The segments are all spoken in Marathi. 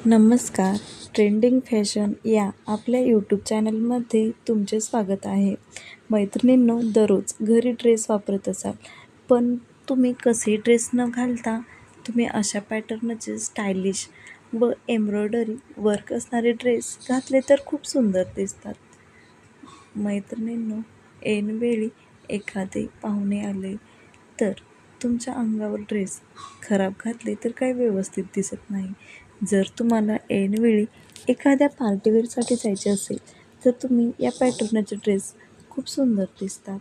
नमस्कार. ट्रेंडिंग फॅशन या आपल्या यूट्यूब चॅनलमध्ये तुमचे स्वागत आहे. मैत्रिणींनो, दररोज घरी ड्रेस वापरत असाल, पण तुम्ही कसे ड्रेस न घालता तुम्ही अशा पॅटर्नचे स्टायलिश व एम्ब्रॉयडरी वर्क असणारे ड्रेस घातले तर खूप सुंदर दिसतात. मैत्रिणींनो, ऐनवेळी एखादे पाहुणे आले तर तुमच्या अंगावर ड्रेस खराब घातले तर काही व्यवस्थित दिसत नाही. जर तुम्हाला ऐनवेळी एखाद्या पार्टीवेअरसाठी जायचे असेल तर तुम्ही या पॅटर्नचे ड्रेस खूप सुंदर दिसतात.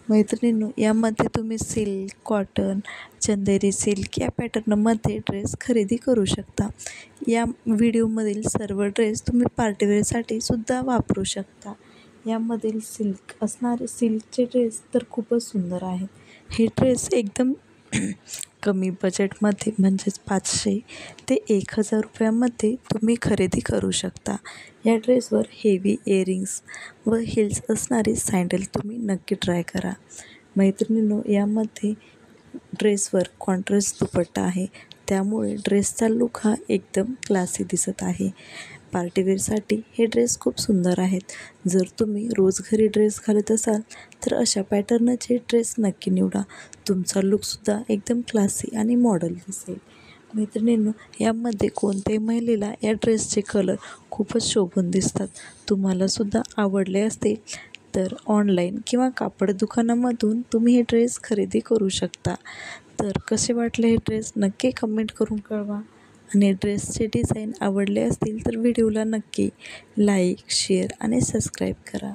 मैत्रिणींनो, यामध्ये तुम्ही सिल्क, कॉटन, चंदेरी सिल्क या पॅटर्नमध्ये ड्रेस खरेदी करू शकता. या व्हिडिओमधील सर्व ड्रेस तुम्ही पार्टीवेअरसाठी सुद्धा वापरू शकता. यामधील सिल्कचे ड्रेस तर खूपच सुंदर आहेत. हे ड्रेस एकदम कमी बजेटमध्ये म्हणजेच 500 ते 1000 रुपयामध्ये तुम्ही खरेदी करू शकता. या ड्रेसवर हेवी इयरिंग्स व हिल्स असणारे सँडल तुम्ही नक्की ट्राय करा. मैत्रिणींनो, यामध्ये ड्रेसवर कॉन्ट्रास्ट दुपट्टा आहे, त्यामुळे ड्रेसचा लुक हा एकदम क्लासी दिसत आहे. पार्टीवेअरसाठी हे ड्रेस खूप सुंदर आहेत. जर तुम्ही रोज घरी ड्रेस घालत असाल तर अशा पॅटर्नचे ड्रेस नक्की निवडा. तुमचा लुकसुद्धा एकदम क्लासी आणि मॉडल दिसेल. मैत्रिणींनो, यामध्ये कोणत्याही महिलेला या ड्रेसचे कलर खूपच शोभून दिसतात. तुम्हालासुद्धा आवडले असतील तर ऑनलाईन किंवा कापड दुकानामधून तुम्ही हे ड्रेस खरेदी करू शकता. तर कसे वाटले हे ड्रेस नक्की कमेंट करून कळवा. आणि ड्रेसचे डिझाईन आवडले असतील तर व्हिडिओला नक्की लाईक, शेअर आणि सबस्क्राईब करा.